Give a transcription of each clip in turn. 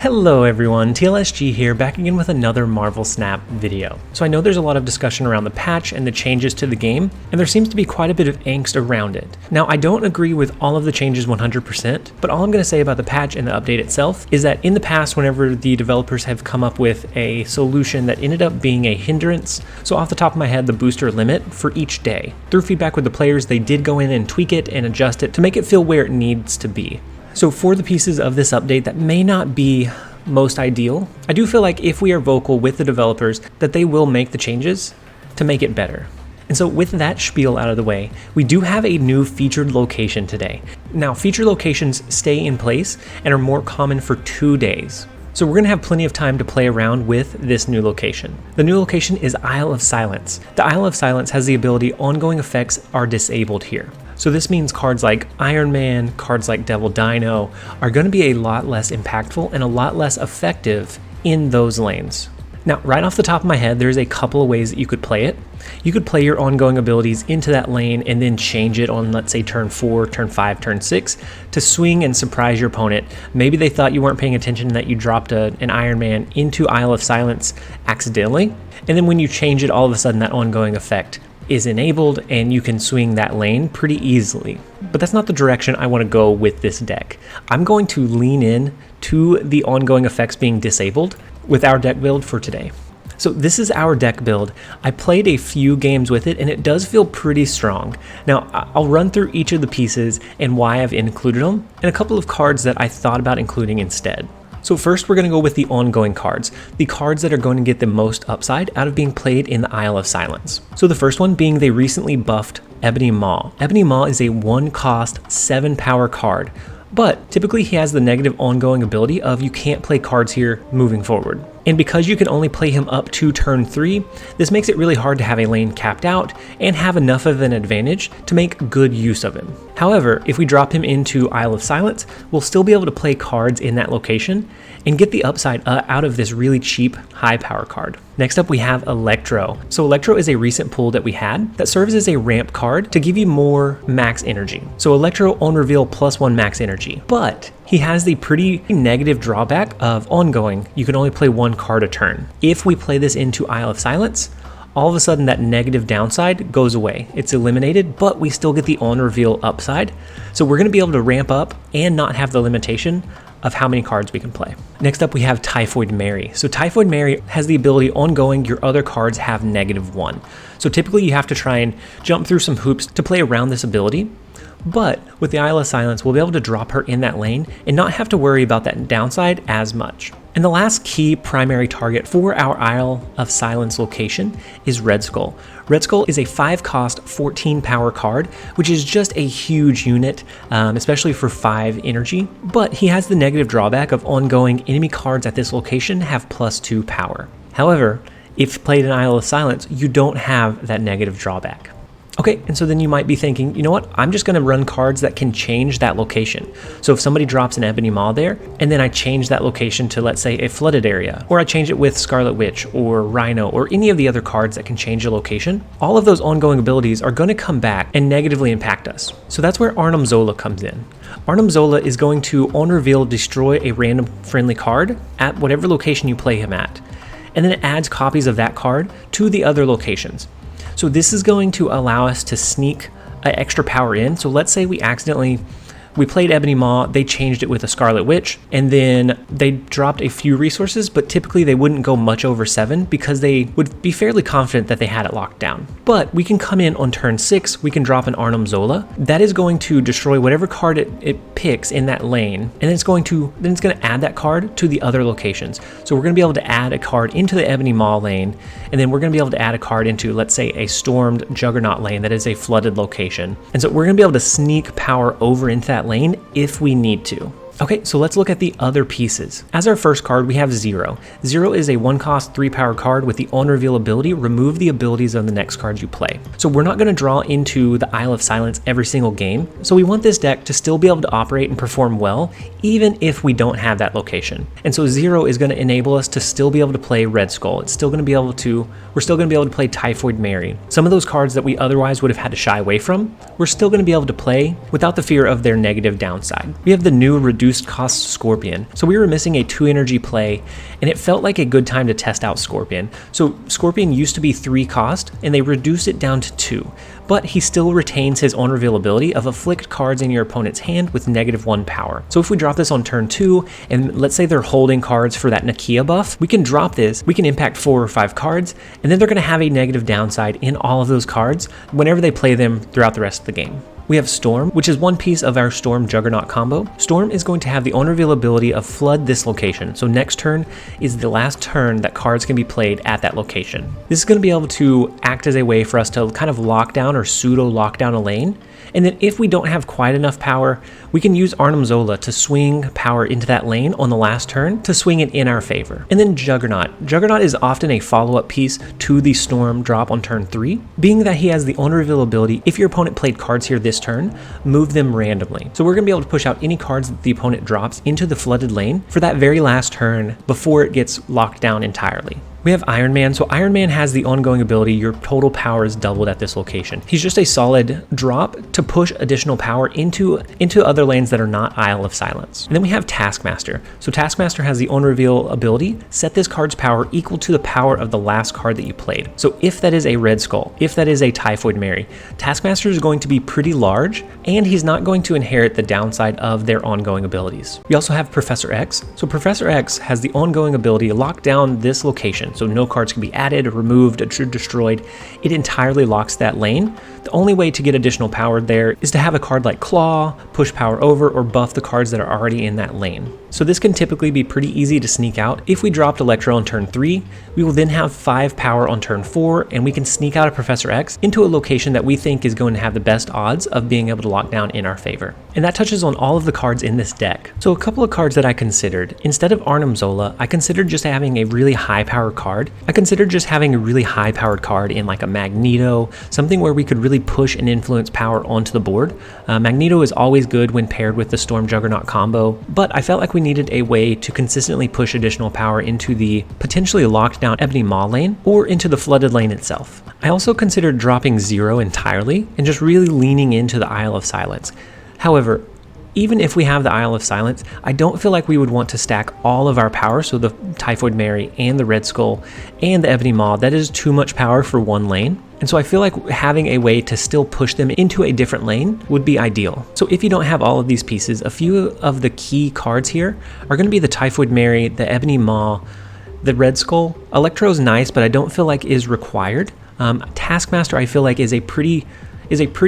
Hello everyone, TLSG here, back again with another Marvel Snap video. So I know there's a lot of discussion around the patch and the changes to the game, and there seems to be quite a bit of angst around it. Now I don't agree with all of the changes 100%, but all I'm going to say about the patch and the update itself is that in the past, whenever the developers have come up with a solution that ended up being a hindrance, so off the top of my head, the booster limit for each day. Through feedback with the players, they did go in and tweak it and adjust it to make it feel where it needs to be. So for the pieces of this update that may not be most ideal, I do feel like if we are vocal with the developers that they will make the changes to make it better. And so with that spiel out of the way, we do have a new featured location today. Now featured locations stay in place and are more common for 2 days. So we're going to have plenty of time to play around with this new location. The new location is Isle of Silence. The Isle of Silence has the ability ongoing effects are disabled here. So this means cards like Iron Man, cards like Devil Dino are going to be a lot less impactful and a lot less effective in those lanes. Now, right off the top of my head, there's a couple of ways that you could play it. You could play your ongoing abilities into that lane and then change it on, let's say, turn 4, turn 5, turn 6 to swing and surprise your opponent. Maybe they thought you weren't paying attention and that you dropped an Iron Man into Isle of Silence accidentally. And then when you change it, all of a sudden that ongoing effect is enabled and you can swing that lane pretty easily. But that's not the direction I want to go with this deck. I'm going to lean in to the ongoing effects being disabled with our deck build for today. So this is our deck build. I played a few games with it and it does feel pretty strong. Now I'll run through each of the pieces and why I've included them and a couple of cards that I thought about including instead. So first we're going to go with the ongoing cards, the cards that are going to get the most upside out of being played in the Isle of Silence. So the first one being they recently buffed Ebony Maw. Ebony Maw is a 1-cost, 7-power card, but typically he has the negative ongoing ability of you can't play cards here moving forward. And because you can only play him up to turn 3, this makes it really hard to have a lane capped out and have enough of an advantage to make good use of him. However, if we drop him into Isle of Silence, we'll still be able to play cards in that location and get the upside out of this really cheap high power card. Next up we have Electro. So Electro is a recent pull that we had that serves as a ramp card to give you more max energy. So Electro on reveal +1 max energy, but he has the pretty negative drawback of ongoing. You can only play 1 card a turn. If we play this into Isle of Silence, all of a sudden that negative downside goes away. It's eliminated, but we still get the on reveal upside. So we're going to be able to ramp up and not have the limitation of how many cards we can play. Next up we have Typhoid Mary. So Typhoid Mary has the ability ongoing, your other cards have -1. So typically you have to try and jump through some hoops to play around this ability. But with the Isle of Silence, we'll be able to drop her in that lane and not have to worry about that downside as much. And the last key primary target for our Isle of Silence location is Red Skull. Red Skull is a 5-cost, 14-power card, which is just a huge unit, especially for 5 energy. But he has the negative drawback of ongoing enemy cards at this location have +2 power. However, if played in Isle of Silence, you don't have that negative drawback. Okay, and so then you might be thinking, you know what, I'm just going to run cards that can change that location. So if somebody drops an Ebony Maw there, and then I change that location to, let's say, a flooded area, or I change it with Scarlet Witch, or Rhino, or any of the other cards that can change the location, all of those ongoing abilities are going to come back and negatively impact us. So that's where Arnim Zola comes in. Arnim Zola is going to, on reveal, destroy a random friendly card at whatever location you play him at, and then it adds copies of that card to the other locations. So this is going to allow us to sneak extra power in. So let's say we played Ebony Maw, they changed it with a Scarlet Witch, and then they dropped a few resources, but typically they wouldn't go much over 7 because they would be fairly confident that they had it locked down. But we can come in on turn 6, we can drop an Arnim Zola. That is going to destroy whatever card it picks in that lane, and then it's going to add that card to the other locations. So we're going to be able to add a card into the Ebony Maw lane, and then we're going to be able to add a card into, let's say, a Stormed Juggernaut lane that is a flooded location. And so we're going to be able to sneak power over into that lane if we need to. Okay, so let's look at the other pieces. As our first card, we have Zero. Zero is a 1-cost, 3-power card with the on-reveal ability, remove the abilities of the next cards you play. So we're not going to draw into the Isle of Silence every single game, so we want this deck to still be able to operate and perform well, even if we don't have that location. And so Zero is going to enable us to still be able to play Red Skull. We're still going to be able to play Typhoid Mary. Some of those cards that we otherwise would have had to shy away from, we're still going to be able to play without the fear of their negative downside. We have the new Reduce reduced cost Scorpion. So we were missing a 2 energy play, and it felt like a good time to test out Scorpion. So Scorpion used to be 3 cost, and they reduced it down to 2. But he still retains his unrevealability of afflict cards in your opponent's hand with -1 power. So if we drop this on turn 2, and let's say they're holding cards for that Nakia buff, we can drop this, we can impact 4 or 5 cards, and then they're going to have a negative downside in all of those cards whenever they play them throughout the rest of the game. We have Storm, which is one piece of our Storm Juggernaut combo. Storm is going to have the unrevealability of flood this location, so next turn is the last turn that cards can be played at that location. This is going to be able to act as a way for us to kind of lock down or pseudo lock down a lane, and then if we don't have quite enough power, we can use Arnim Zola to swing power into that lane on the last turn to swing it in our favor. And then Juggernaut. Juggernaut is often a follow-up piece to the Storm drop on turn 3, being that he has the unrevealability. If your opponent played cards here this turn, move them randomly. So we're going to be able to push out any cards that the opponent drops into the flooded lane for that very last turn before it gets locked down entirely. We have Iron Man. So Iron Man has the ongoing ability, your total power is doubled at this location. He's just a solid drop to push additional power into other lanes that are not Isle of Silence. And then we have Taskmaster. So Taskmaster has the on-reveal ability, set this card's power equal to the power of the last card that you played. So if that is a Red Skull, if that is a Typhoid Mary, Taskmaster is going to be pretty large, and he's not going to inherit the downside of their ongoing abilities. We also have Professor X. So Professor X has the ongoing ability to lock down this location. So no cards can be added, removed, or destroyed. It entirely locks that lane. The only way to get additional power there is to have a card like Claw, push power over, or buff the cards that are already in that lane. So this can typically be pretty easy to sneak out. If we dropped Electro on turn 3, we will then have 5 power on turn 4, and we can sneak out a Professor X into a location that we think is going to have the best odds of being able to lock down in our favor. And that touches on all of the cards in this deck. So a couple of cards that I considered. Instead of Arnim Zola, I considered just having a really high power card. I considered just having a really high powered card in like a Magneto, something where we could really push and influence power onto the board. Magneto is always good when paired with the Storm Juggernaut combo, but I felt like we needed a way to consistently push additional power into the potentially locked down Ebony Maw lane or into the flooded lane itself. I also considered dropping Zero entirely and just really leaning into the Isle of Silence. However, even if we have the Isle of Silence, I don't feel like we would want to stack all of our power, so the Typhoid Mary and the Red Skull and the Ebony Maw. That is too much power for one lane. And so I feel like having a way to still push them into a different lane would be ideal. So if you don't have all of these pieces, a few of the key cards here are going to be the Typhoid Mary, the Ebony Maw, the Red Skull. Electro's nice, but I don't feel like is required. Taskmaster I feel like is a pretty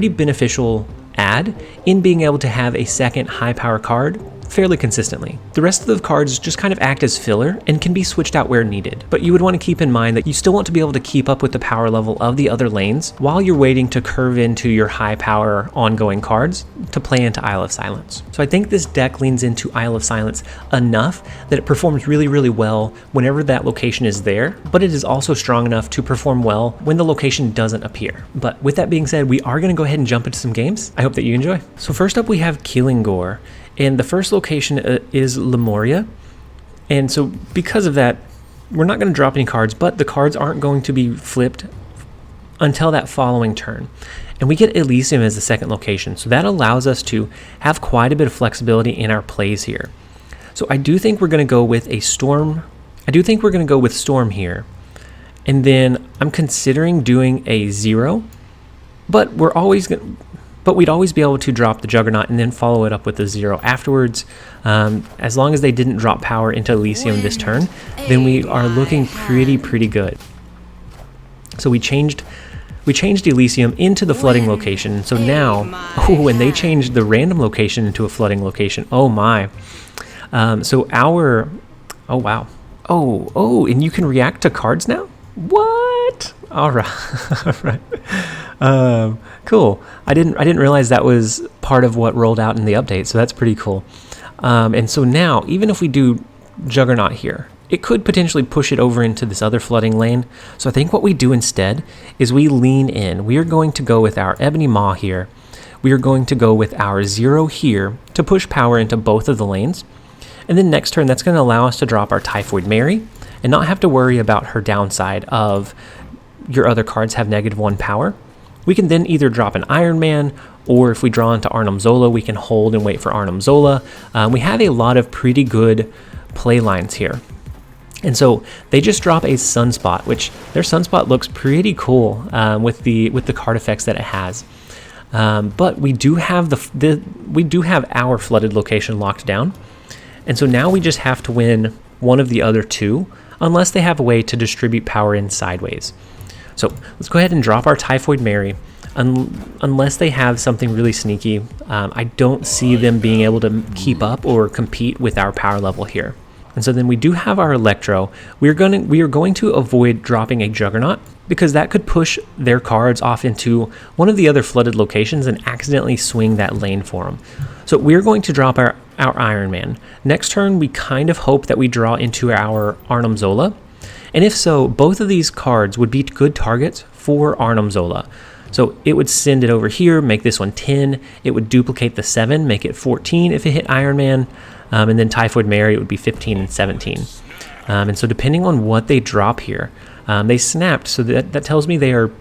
beneficial add in being able to have a second high power card fairly consistently. The rest of the cards just kind of act as filler and can be switched out where needed, but you would want to keep in mind that you still want to be able to keep up with the power level of the other lanes while you're waiting to curve into your high power ongoing cards to play into Isle of Silence. So I think this deck leans into Isle of Silence enough that it performs really, really well whenever that location is there, but it is also strong enough to perform well when the location doesn't appear. But with that being said, we are going to go ahead and jump into some games. I hope that you enjoy. So first up we have Killing Gore. And the first location is Lemuria. And so because of that, we're not going to drop any cards, but the cards aren't going to be flipped until that following turn. And we get Elysium as the second location. So that allows us to have quite a bit of flexibility in our plays here. So I do think we're going to go with a Storm. I do think we're going to go with Storm here. And then I'm considering doing a Zero, but we'd always be able to drop the Juggernaut and then follow it up with the Zero afterwards. As long as they didn't drop power into Elysium this turn, then we are looking pretty good. So we changed Elysium into the flooding location. So now, and they changed the random location into a flooding location. Oh my. So our, oh wow. Oh, and you can react to cards now? What? All right. All right. Cool. I didn't realize that was part of what rolled out in the update, so that's pretty cool. And so now, even if we do Juggernaut here, it could potentially push it over into this other flooding lane. So I think what we do instead is we lean in. We are going to go with our Ebony Maw here. We are going to go with our Zero here to push power into both of the lanes. And then next turn, that's going to allow us to drop our Typhoid Mary and not have to worry about her downside of your other cards have -1 power. We can then either drop an Iron Man or if we draw into Arnim Zola, we can hold and wait for Arnim Zola. We have a lot of pretty good play lines here. And so they just drop a Sunspot, which their Sunspot looks pretty cool with the card effects that it has. But we do have our flooded location locked down, and so now we just have to win one of the other two, unless they have a way to distribute power in sideways. So let's go ahead and drop our Typhoid Mary. Unless they have something really sneaky, I don't see them being able to keep up or compete with our power level here. And so then we do have our Electro. We are going to avoid dropping a Juggernaut, because that could push their cards off into one of the other flooded locations and accidentally swing that lane for them. So we're going to drop our Iron Man. Next turn, we kind of hope that we draw into our Arnim Zola. And if so, both of these cards would be good targets for Arnim Zola. So it would send it over here, make this one 10. It would duplicate the 7, make it 14 if it hit Iron Man. And then Typhoid Mary, it would be 15 and 17. And so depending on what they drop here, they snapped. So that tells me they are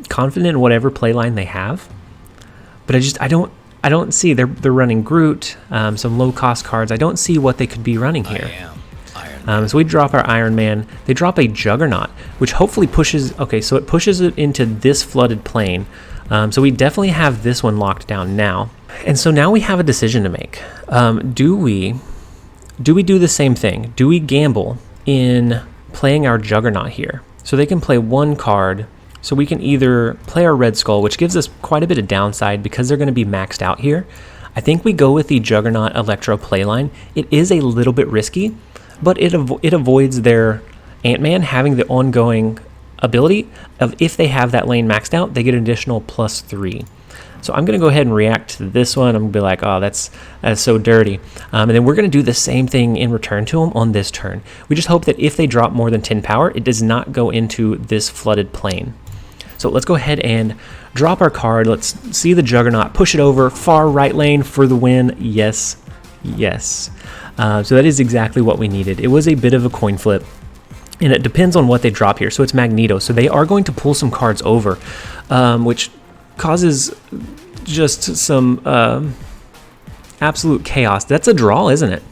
confident in whatever playline they have. But I don't see they're running Groot, some low cost cards. I don't see what they could be running here. So we drop our Iron Man. They drop a Juggernaut, which hopefully pushes. Okay, so it pushes it into this flooded plane. So we definitely have this one locked down now. And so now we have a decision to make. Do we do the same thing? Do we gamble in playing our Juggernaut here? So they can play one card. So we can either play our Red Skull, which gives us quite a bit of downside because they're going to be maxed out here. I think we go with the Juggernaut Electro playline. It is a little bit risky, but it avoids their Ant-Man having the ongoing ability of, if they have that lane maxed out, they get an additional +3. So I'm going to go ahead and react to this one. I'm going to be like, oh, that's so dirty. And then we're going to do the same thing in return to them on this turn. We just hope that if they drop more than 10 power, it does not go into this flooded plane. So let's go ahead and drop our card. Let's see the Juggernaut, push it over, far right lane for the win. Yes, yes. So that is exactly what we needed. It was a bit of a coin flip, and it depends on what they drop here. So it's Magneto. So they are going to pull some cards over, which causes just some absolute chaos. That's a draw, isn't it?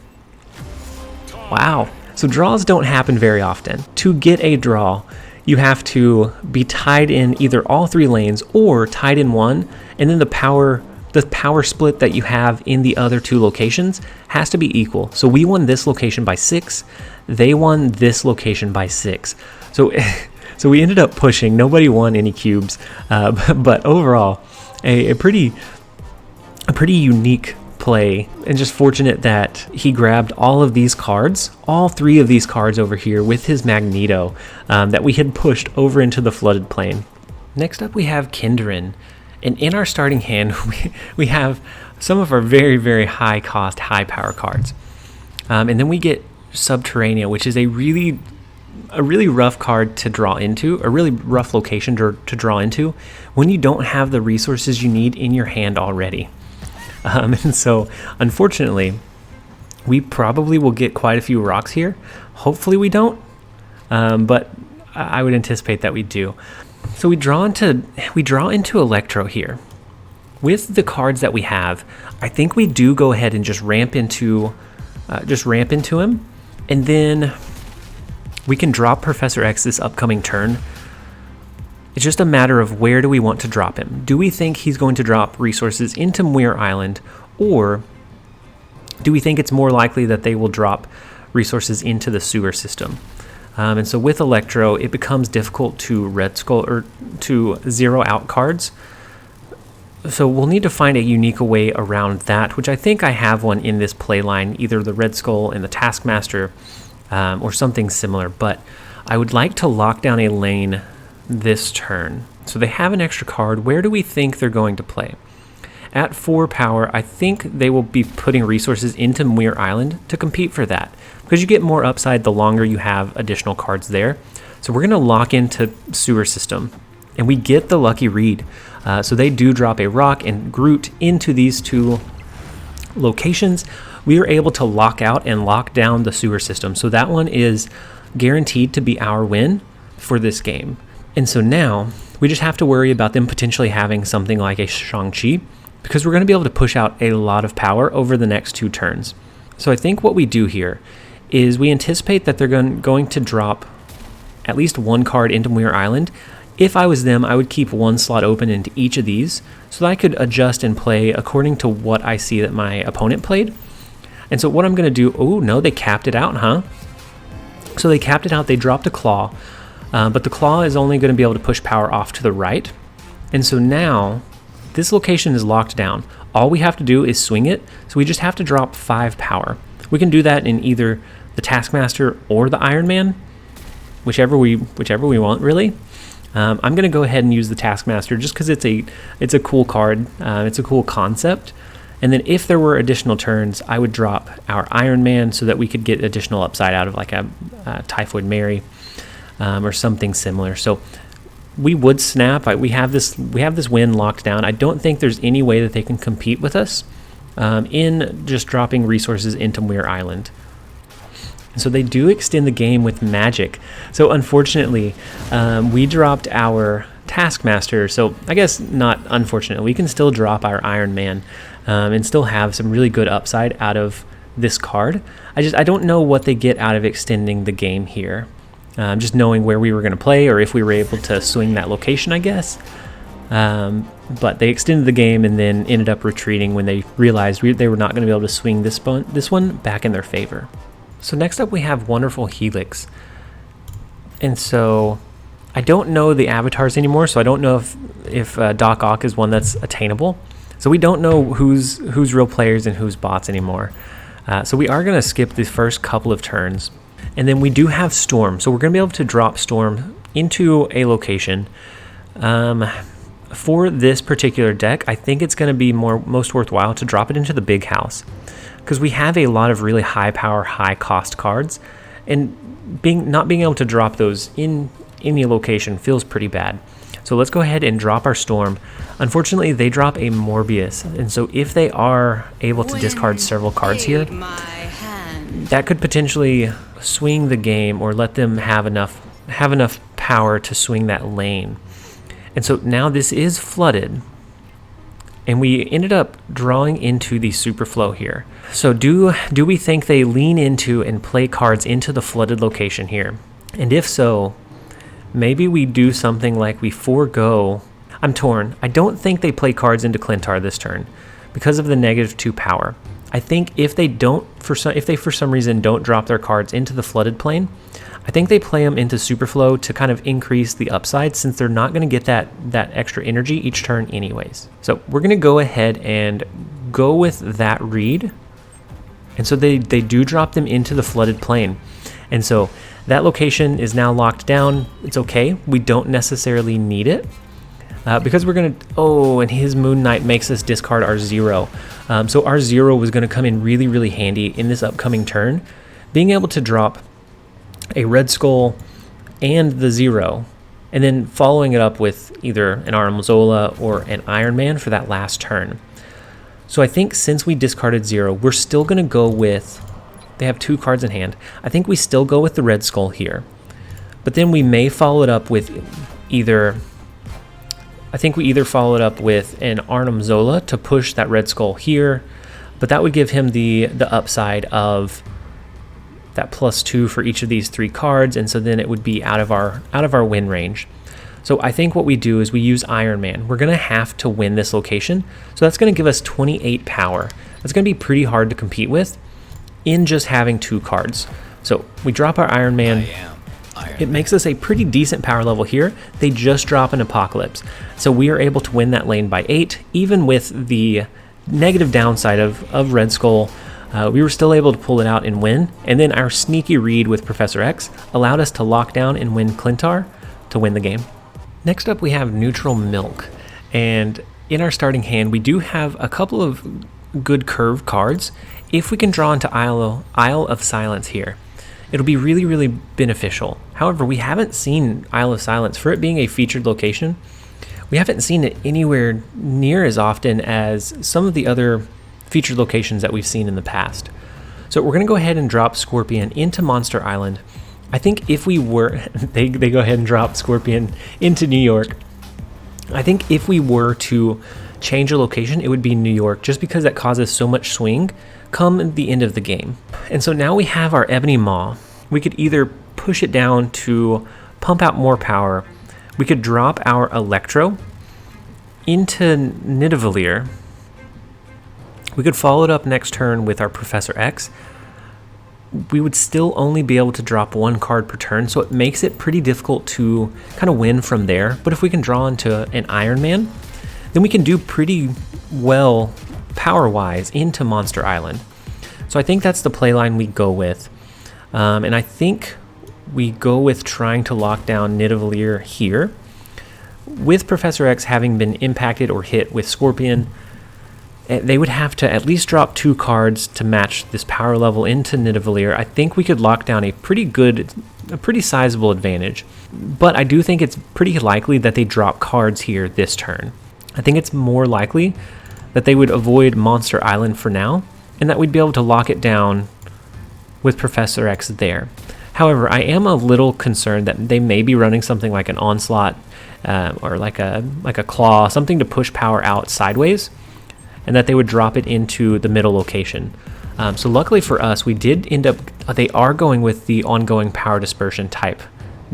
Wow. So draws don't happen very often. To get a draw, you have to be tied in either all 3 lanes or tied in one, and then the power split that you have in the other 2 locations has to be equal. So we won this location by 6. They won this location by 6. So we ended up pushing. Nobody won any cubes, but overall, a pretty unique play, and just fortunate that he grabbed all of these cards, all 3 of these cards over here with his Magneto that we had pushed over into the flooded plane. Next up, we have Kinderin, and in our starting hand, we have some of our very, very high cost, high power cards, and then we get Subterranea, which is a really rough card to draw into, a really rough location to draw into when you don't have the resources you need in your hand already. And so, unfortunately, we probably will get quite a few rocks here. Hopefully we don't, but I would anticipate that we do. So we draw into Electro here. With the cards that we have, I think we do go ahead and just ramp into him, and then we can drop Professor X this upcoming turn. It's just a matter of where do we want to drop him. Do we think he's going to drop resources into Muir Island, or do we think it's more likely that they will drop resources into the sewer system? And so with Electro, it becomes difficult to Red Skull or to zero out cards. So we'll need to find a unique way around that, which I think I have one in this playline, either the Red Skull and the Taskmaster, or something similar. But I would like to lock down a lane this turn. So they have an extra card. Where do we think they're going to play? At 4 power, I think they will be putting resources into Muir Island to compete for that, because you get more upside the longer you have additional cards there. So we're going to lock into Sewer System, and we get the lucky read. So they do drop a rock and Groot into these 2 locations. We are able to lock out and lock down the Sewer System. So that one is guaranteed to be our win for this game. And so now we just have to worry about them potentially having something like a Shang-Chi, because we're going to be able to push out a lot of power over the next 2 turns. So I think what we do here is we anticipate that they're going to drop at least 1 card into Muir Island. If I was them, I would keep 1 slot open into each of these so that I could adjust and play according to what I see that my opponent played. And so what I'm going to do, oh no, they capped it out, huh? So they capped it out, they dropped a claw, but the claw is only going to be able to push power off to the right. And so now this location is locked down. All we have to do is swing it, so we just have to drop 5 power. We can do that in either the Taskmaster or the Iron Man, whichever we want, really. I'm going to go ahead and use the Taskmaster just because it's a cool card, it's a cool concept. And then if there were additional turns, I would drop our Iron Man so that we could get additional upside out of like a Typhoid Mary or something similar. So we would snap. We have this win locked down. I don't think there's any way that they can compete with us in just dropping resources into Muir Island. So they do extend the game with magic. So unfortunately, we dropped our Taskmaster. So I guess not unfortunately, we can still drop our Iron Man and still have some really good upside out of this card. I don't know what they get out of extending the game here. Just knowing where we were going to play or if we were able to swing that location, I guess. But they extended the game and then ended up retreating when they realized they were not going to be able to swing this one back in their favor. So next up we have Wonderful Helix. And so I don't know the avatars anymore, so I don't know if Doc Ock is one that's attainable. So we don't know who's real players and who's bots anymore. So we are going to skip the first couple of turns. And then we do have Storm, so we're going to be able to drop Storm into a location. For this particular deck, I think it's going to be most worthwhile to drop it into the big house, because we have a lot of really high power, high cost cards, and not being able to drop those in any location feels pretty bad. So let's go ahead and drop our Storm. Unfortunately, they drop a Morbius, and so if they are able to discard several cards here, that could potentially swing the game or let them have enough power to swing that lane. And so now this is flooded, and we ended up drawing into the super flow here. So do we think they lean into and play cards into the flooded location here? And if so, maybe we do something like we forego. I'm torn. I don't think they play cards into Clintar this turn because of the -2 power. I think if they for some reason don't drop their cards into the flooded plane, I think they play them into Superflow to kind of increase the upside, since they're not going to get that extra energy each turn anyways. So we're going to go ahead and go with that read. And so they do drop them into the flooded plane. And so that location is now locked down. It's okay. We don't necessarily need it. Because we're going to... Oh, and his Moon Knight makes us discard our 0. So our 0 was going to come in really, really handy in this upcoming turn. Being able to drop a Red Skull and the 0, and then following it up with either an Arnim Zola or an Iron Man for that last turn. So I think since we discarded 0, we're still going to go with... They have 2 cards in hand. I think we still go with the Red Skull here. But then we may follow it up with either... I think we either follow it up with an Arnim Zola to push that Red Skull here, but that would give him the upside of that +2 for each of these 3 cards, and so then it would be out of our win range. So I think what we do is we use Iron Man. We're going to have to win this location, so that's going to give us 28 power. That's going to be pretty hard to compete with in just having 2 cards. So we drop our Iron Man. It makes us a pretty decent power level here. They just drop an Apocalypse. So we are able to win that lane by 8, even with the negative downside of Red Skull. We were still able to pull it out and win. And then our sneaky read with Professor X allowed us to lock down and win Clintar to win the game. Next up we have Neutral Milk. And in our starting hand, we do have a couple of good curved cards. If we can draw into Isle of Silence here, it'll be really, really beneficial. However, we haven't seen Isle of Silence. For it being a featured location, we haven't seen it anywhere near as often as some of the other featured locations that we've seen in the past. So we're going to go ahead and drop Scorpion into Monster Island. I think if we were... they go ahead and drop Scorpion into New York. I think if we were to change a location, it would be New York, just because that causes so much swing come the end of the game. And so now we have our Ebony Maw. We could either push it down to pump out more power. We could drop our Electro into Nidavellir. We could follow it up next turn with our Professor X. We would still only be able to drop one card per turn, so it makes it pretty difficult to kind of win from there. But if we can draw into an Iron Man, then we can do pretty well power-wise into Monster Island. So I think that's the playline we go with. And I think we go with trying to lock down Nidavellir here. With Professor X having been impacted or hit with Scorpion, they would have to at least drop 2 cards to match this power level into Nidavellir. I think we could lock down a pretty sizable advantage. But I do think it's pretty likely that they drop cards here this turn. I think it's more likely that they would avoid Monster Island for now, and that we'd be able to lock it down with Professor X there. However, I am a little concerned that they may be running something like an Onslaught or like a Claw, something to push power out sideways, and that they would drop it into the middle location. So luckily for us, we did end up, they are going with the ongoing power dispersion type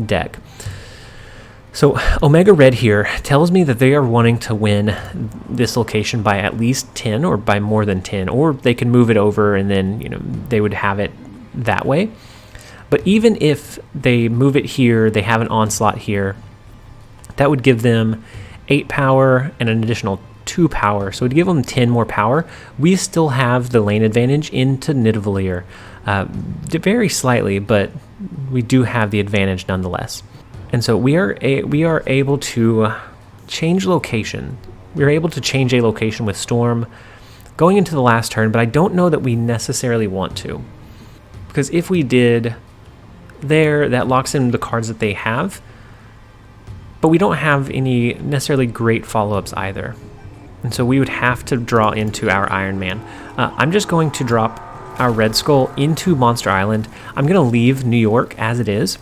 deck. So Omega Red here tells me that they are wanting to win this location by at least 10 or by more than 10, or they can move it over and then, they would have it that way. But even if they move it here, they have an Onslaught here, that would give them 8 power and an additional 2 power. So it would give them 10 more power. We still have the lane advantage into Nidavellir, very slightly, but we do have the advantage nonetheless. And so we are able to change location. We are able to change a location with Storm going into the last turn, but I don't know that we necessarily want to. Because if we did there, that locks in the cards that they have, but we don't have any necessarily great follow-ups either. And so we would have to draw into our Iron Man. I'm just going to drop our Red Skull into Monster Island. I'm going to leave New York as it is.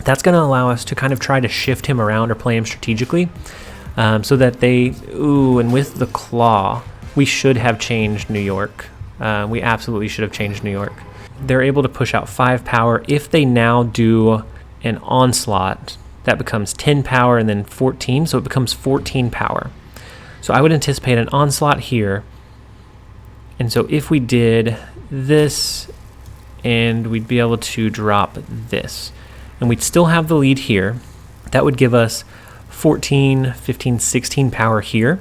That's going to allow us to kind of try to shift him around or play him strategically, so that and with the Claw, we should have changed New York. We absolutely should have changed New York. They're able to push out 5 power. If they now do an Onslaught, that becomes 10 power and then 14, so it becomes 14 power. So I would anticipate an Onslaught here. And so if we did this, and we'd be able to drop this, and we'd still have the lead here, that would give us 14, 15, 16 power here.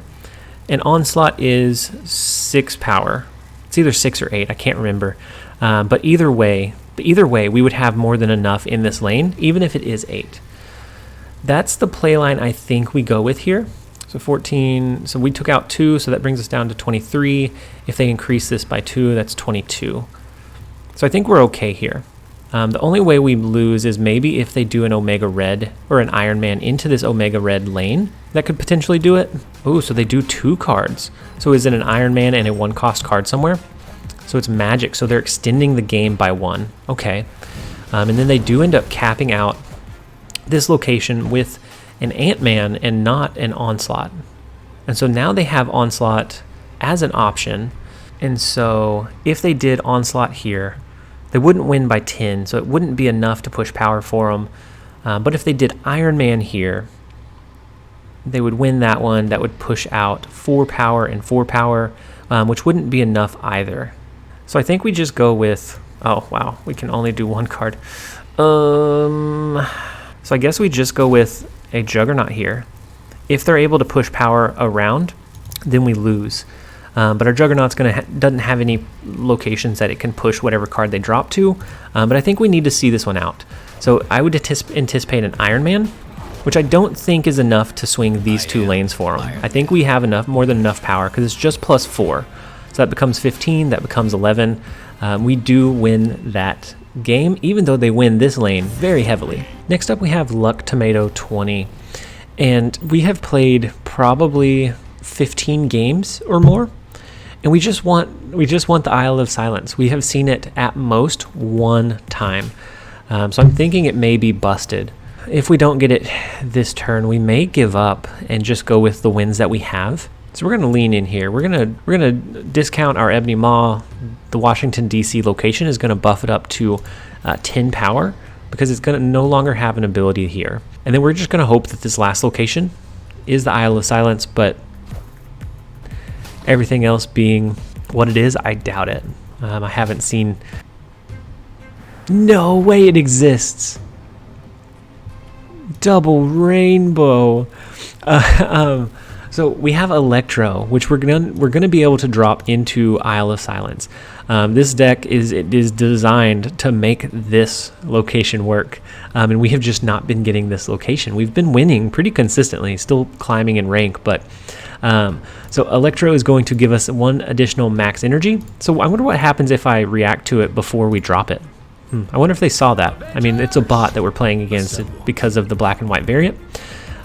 And Onslaught is 6 power. It's either 6 or 8, I can't remember. But either way, we would have more than enough in this lane, even if it is 8. That's the playline I think we go with here. So 14, so we took out 2, so that brings us down to 23. If they increase this by 2, that's 22. So I think we're okay here. The only way we lose is maybe if they do an Omega Red or an Iron Man into this Omega Red lane. That could potentially do it. Oh, so they do 2 cards. So is it an Iron Man and a 1-cost card somewhere? So it's magic. So they're extending the game by 1. Okay. And then they do end up capping out this location with an Ant-Man and not an Onslaught. And so now they have Onslaught as an option. And so if they did Onslaught here, they wouldn't win by 10, so it wouldn't be enough to push power for them. But if they did Iron Man here, they would win that one. That would push out 4 power and 4 power, which wouldn't be enough either. So I think we just go with, oh wow, we can only do 1 card. So I guess we just go with a Juggernaut here. If they're able to push power around, then we lose. But our Juggernaut's doesn't have any locations that it can push whatever card they drop to. But I think we need to see this one out. So I would anticipate an Iron Man, which I don't think is enough to swing these 2 lanes for them. I think we have more than enough power, because it's just plus 4. So that becomes 15, that becomes 11. We do win that game, even though they win this lane very heavily. Next up we have Luck Tomato 20. And we have played probably 15 games or more. And we just want the Isle of Silence. We have seen it at most 1 time. So I'm thinking it may be busted. If we don't get it this turn, we may give up and just go with the wins that we have. So we're going to lean in here. We're gonna discount our Ebony Maw. The Washington D.C. location is going to buff it up to 10 power because it's going to no longer have an ability here. And then we're just going to hope that this last location is the Isle of Silence, but everything else being what it is, I doubt it. I haven't seen. No way it exists. Double rainbow. So we have Electro, which we're gonna be able to drop into Isle of Silence. This deck is designed to make this location work, and we have just not been getting this location. We've been winning pretty consistently, still climbing in rank, but so Electro is going to give us 1 additional max energy. So I wonder what happens if I react to it before we drop it. I wonder if they saw that. I mean, it's a bot that we're playing against because of the black and white variant.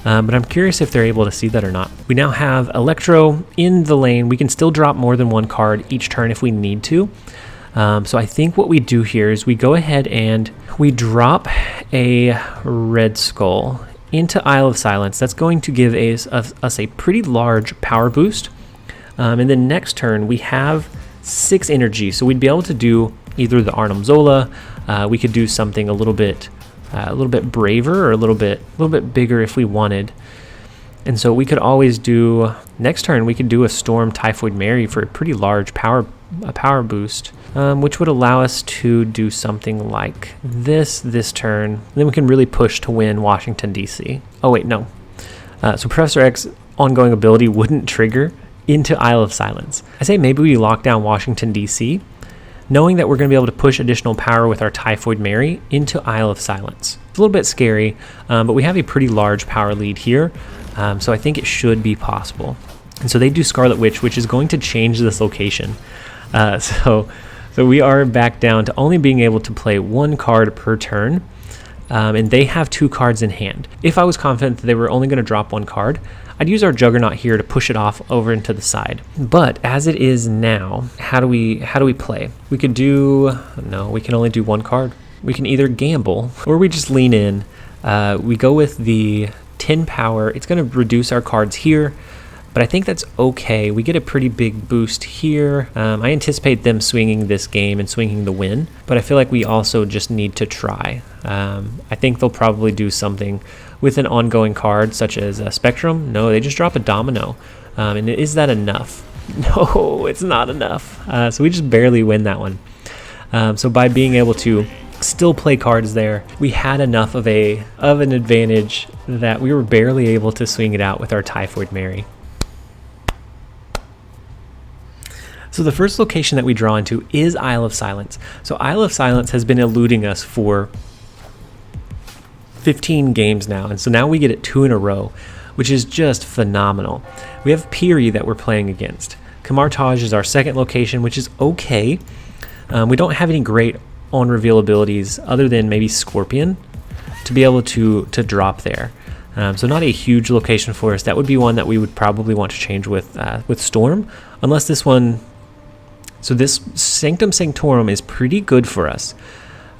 But I'm curious if they're able to see that or not. We now have Electro in the lane. We can still drop more than 1 card each turn if we need to. So I think what we do here is we go ahead and we drop a Red Skull into Isle of Silence. That's going to give us a pretty large power boost. And then next turn we have 6 energy. So we'd be able to do either the Arnim Zola. We could do something a little bit braver or a little bit bigger if we wanted. And so we could always do next turn. We could do a Storm Typhoid Mary for a pretty large power boost, which would allow us to do something like this turn. And then we can really push to win Washington D.C. Oh wait, no. So Professor X ongoing ability wouldn't trigger into Isle of Silence. I say maybe we lock down Washington D.C. knowing that we're going to be able to push additional power with our Typhoid Mary into Isle of Silence. It's a little bit scary, but we have a pretty large power lead here, so I think it should be possible. And so they do Scarlet Witch, which is going to change this location. So we are back down to only being able to play 1 card per turn, and they have 2 cards in hand. If I was confident that they were only going to drop 1 card, I'd use our Juggernaut here to push it off over into the side. But as it is now, how do we play? We could do, no, we can only do 1 card. We can either gamble or we just lean in. We go with the 10 power. It's going to reduce our cards here, but I think that's okay. We get a pretty big boost here. I anticipate them swinging this game and swinging the win, but I feel like we also just need to try. I think they'll probably do something with an ongoing card such as a Spectrum. No, they just drop a Domino. And is that enough? No, it's not enough. So we just barely win that one. So by being able to still play cards there, we had enough of an advantage that we were barely able to swing it out with our Typhoid Mary. So the first location that we draw into is Isle of Silence. So Isle of Silence has been eluding us for 15 games now, and so now we get it 2 in a row, which is just phenomenal. We have Piri that we're playing against. Kamartage is our second location, which is okay. We don't have any great on-reveal abilities other than maybe Scorpion to be able to drop there. So not a huge location for us. That would be one that we would probably want to change with Storm, unless this one. So this Sanctum Sanctorum is pretty good for us.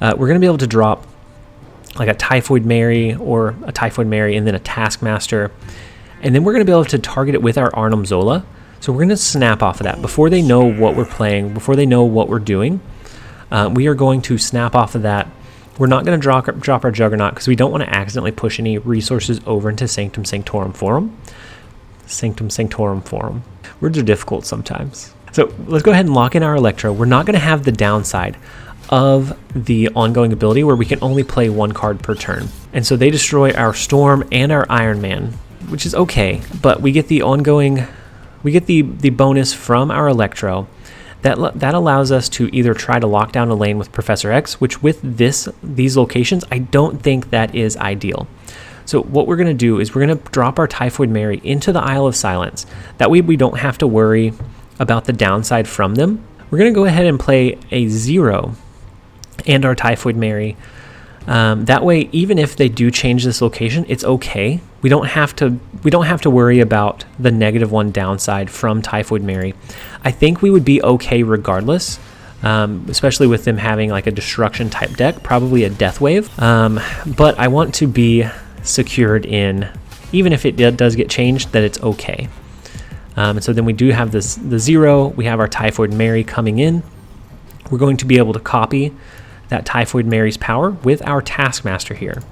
We're going to be able to drop like a Typhoid Mary or a Typhoid Mary and then a Taskmaster. And then we're going to be able to target it with our Arnim Zola. So we're going to snap off of that. Before they know what we're playing, before they know what we're doing, we are going to snap off of that. We're not going to drop our Juggernaut because we don't want to accidentally push any resources over into Sanctum Sanctorum Forum. Sanctum Sanctorum Forum. Words are difficult sometimes. So let's go ahead and lock in our Electro. We're not going to have the downside of the ongoing ability where we can only play 1 card per turn. And so they destroy our Storm and our Iron Man, which is okay, but we get the bonus from our Electro that allows us to either try to lock down a lane with Professor X, which with these locations, I don't think that is ideal. So what we're going to do is we're going to drop our Typhoid Mary into the Isle of Silence. That way we don't have to worry about the downside from them. We're going to go ahead and play a 0 and our Typhoid Mary. That way, even if they do change this location, it's okay. We don't have to worry about the -1 downside from Typhoid Mary. I think we would be okay regardless, especially with them having like a destruction type deck, probably a Death Wave. But I want to be secured in, even if it does get changed, that it's okay. And so then we do have the 0, we have our Typhoid Mary coming in. We're going to be able to copy that Typhoid Mary's power with our Taskmaster here.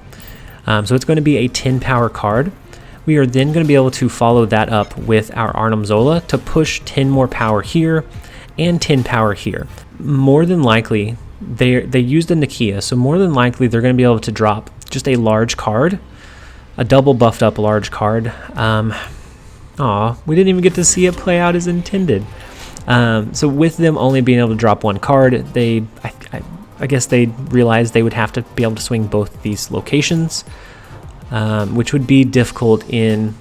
So it's going to be a 10 power card. We are then going to be able to follow that up with our Arnim Zola to push 10 more power here and 10 power here. More than likely, they used a Nakia, so more than likely they're going to be able to drop just a large card, a double buffed up large card. We didn't even get to see it play out as intended. So with them only being able to drop one card, I guess they realized they would have to be able to swing both these locations, which would be difficult in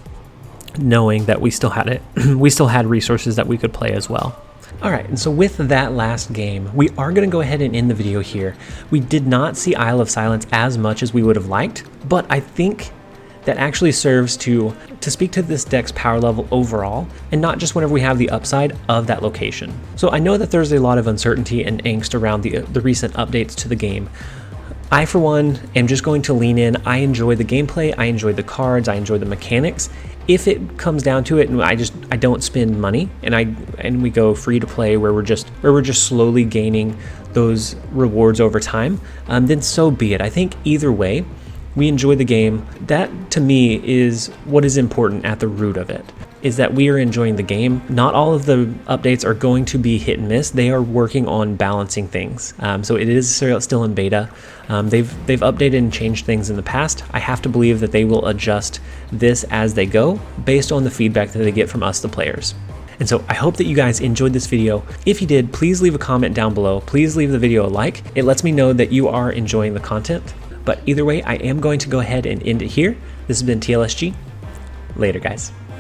knowing that we still had we still had resources that we could play as well. All right, and so with that last game, we are going to go ahead and end the video here. We did not see Isle of Silence as much as we would have liked, but I think that actually serves to speak to this deck's power level overall, and not just whenever we have the upside of that location. So I know that there's a lot of uncertainty and angst around the recent updates to the game. I, for one, am just going to lean in. I enjoy the gameplay, I enjoy the cards, I enjoy the mechanics. If it comes down to it and I don't spend money and we go free to play where we're just slowly gaining those rewards over time, then so be it. I think either way, we enjoy the game. That, to me, is what is important at the root of it, is that we are enjoying the game. Not all of the updates are going to be hit and miss. They are working on balancing things. So it is still in beta. They've updated and changed things in the past. I have to believe that they will adjust this as they go based on the feedback that they get from us, the players. And so I hope that you guys enjoyed this video. If you did, please leave a comment down below. Please leave the video a like. It lets me know that you are enjoying the content. But either way, I am going to go ahead and end it here. This has been TLSG. Later, guys.